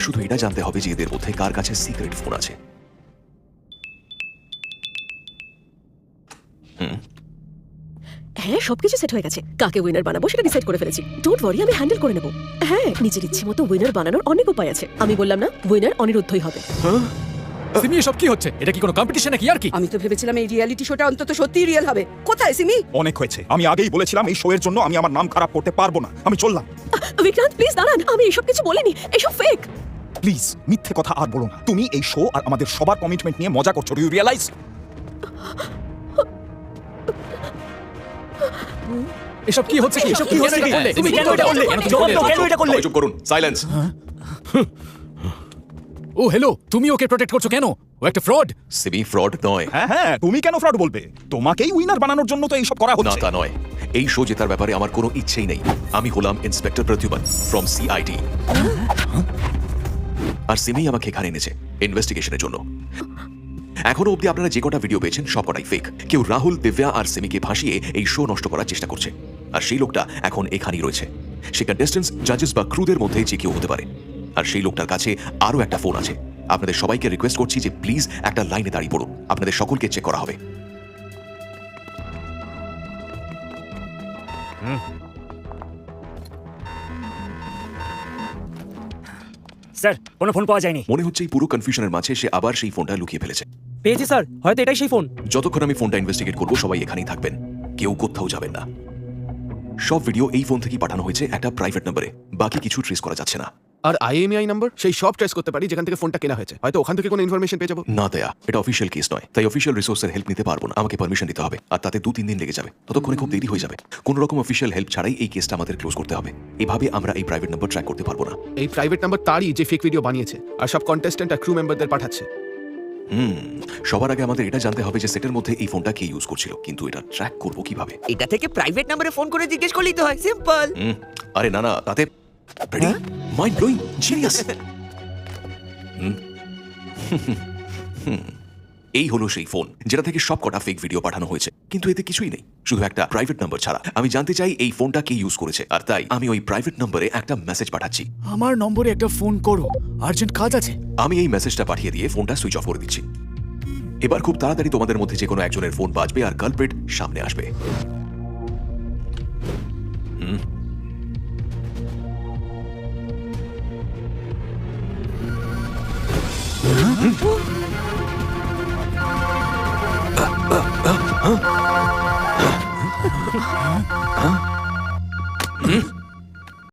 শুধু এটা জানতে হবে যে এদের মধ্যে কার কাছে সিক্রেট ফোন আছে। হ্যাঁ, সবকিছু সেট হয়ে গেছে। কাকে উইনার বানাবো সেটা ডিসাইড করে ফেলেছি। ডোন্ট ওয়ারি, আমি হ্যান্ডেল করে নেব। হ্যাঁ, নিজের ইচ্ছে মতো উইনার বানানোর অনেক উপায় আছে। আমি বললাম না, উইনার অনিরুদ্ধই হবে। সিমি এসব কি হচ্ছে? এটা কি কোনো কম্পিটিশন নাকি আর কি? আমি তো ভেবেছিলাম এই রিয়েলিটি শোটা অন্তত সত্যিই রিয়েল হবে। কোথায় সিমি? অনেক হয়েছে। আমি আগেই বলেছিলাম এই শো এর জন্য আমি আমার নাম খারাপ করতে পারবো না। আমি চললাম। বিক্রান্ত প্লিজ দাঁড়ান, আমি এসব কিছু বলিনি, এসব ফেক। প্লিজ মিথ্যে কথা আর বলো না। তুমি এই শো আর আমাদের সবার কমিটমেন্ট নিয়ে মজা করছো। Do you realize? এসব কি হচ্ছে? এসব কি হচ্ছে? তুমি কেন এটা করলে? কেন এটা করলে? চুপ করুন, সাইলেন্স। ও হ্যালো, তুমি ওকে প্রোটেক্ট করছো কেন? ও একটা ফ্রড। সিমি ফ্রড নয়। হ্যাঁ, তুমি কেন ফ্রড বলবে? তোমাকেই উইনার বানানোর জন্য তো এইসব করা না, হচ্ছে। তা নয়। এই শো জেতার ব্যাপারে আমার কোনো ইচ্ছেই নেই। আমি হলাম ইন্সপেক্টর প্রদ্যুমন ফ্রম সিআইডি। আর সিমি আমাকে এখানে এনেছে ইনভেস্টিগেশনের জন্য। এখনো অবধি আপনারা যে কটা ভিডিও পেয়েছেন সব কটাই ফেক। কেউ রাহুল, দিব্যা আর সিমিকে ভাসিয়ে এই শো নষ্ট করার চেষ্টা করছে। আর সেই লোকটা এখন এখানেই রয়েছে। সে কন্টেস্টেন্টস, জাজেস বা ক্রুদের মধ্যে যে কেউ হতে পারে। আর সেই লোকটার কাছে আরও একটা ফোন আছে। আপনাদের সবাইকে রিকোয়েস্ট করছি যে প্লিজ একটা লাইনে দাঁড়িয়ে পড়ুন। আপনাদের সকলকে চেক করা হবে। স্যার কোনো ফোন পাওয়া যায়নি। মনে হচ্ছে এই পুরো কনফিউশনের মাঝে সে আবার সেই ফোনটা লুকিয়ে ফেলেছে। পেয়েছি স্যার, হয়তো এটাই সেই ফোন। যতক্ষণ আমি ফোনটা ইনভেস্টিগেট করবো সবাই এখানেই থাকবেন, কেউ কোথাও যাবেন না। সব ভিডিও এই ফোন থেকেই পাঠানো হয়েছে একটা প্রাইভেট নম্বরে। বাকি কিছু ট্রেস করা যাচ্ছে না। আর আইএমআই নাম্বার সেই সব ট্রেস করতে পারি যেখান থেকে ফোনটা কেনা হয়েছে। হয়তো ওখান থেকে কোনো ইনফরমেশন পেয়ে যাবো। না দেয়া, এটা অফিসিয়াল কেস নয়, তাই অফিসিয়াল রিসোর্সের হেল্প নিতে পারবো না। আমাকে পারমিশন দিতে হবে, আর তাতে 2-3 দিন লেগে যাবে। ততক্ষণে খুব দেরি হয়ে যাবে। কোন রকম অফিসিয়াল হেল্প ছাড়াই এই কেসটা আমাদের ক্লোজ করতে হবে। এভাবে আমরা এই প্রাইভেট নম্বর ট্র্যাক করতে পারবো না। এই প্রাইভেট নাম্বার তারই যে ফেক ভিডিও বানিয়েছে আর সব কন্টেস্ট্যান্ট আর ক্রু মেম্বারদের পাঠাচ্ছে। সবার আগে আমাদের এটা জানতে হবে যে সেটের মধ্যে এই ফোনটা কে ইউজ করছিল, কিন্তু এটা ট্র্যাক করবো কিভাবে? এটা থেকে প্রাইভেট নম্বরে ফোন করে জিজ্ঞেস করলেই তো হয়, সিম্পল। আরে না না, তাতে মাইন্ড ব্লোয়িং, জিনিয়াস। এই হলো সেই ফোন যেটা থেকে সব কটা ফেক ভিডিও পাঠানো হয়েছে, কিন্তু এতে কিছুই নেই, শুধু একটা প্রাইভেট নাম্বার ছাড়া। আমি জানতে চাই এই ফোনটা কে ইউজ করেছে, আর তাই আমি ওই প্রাইভেট নম্বরে একটা মেসেজ পাঠাচ্ছি। আমার নম্বরে একটা ফোন করো, আর্জেন্ট কাজ আছে। আমি এই মেসেজটা পাঠিয়ে দিয়ে ফোনটা সুইচ অফ করে দিচ্ছি। এবার খুব তাড়াতাড়ি তোমাদের মধ্যে যে কোনো একজনের ফোন বাজবে আর কালপ্রিট সামনে আসবে।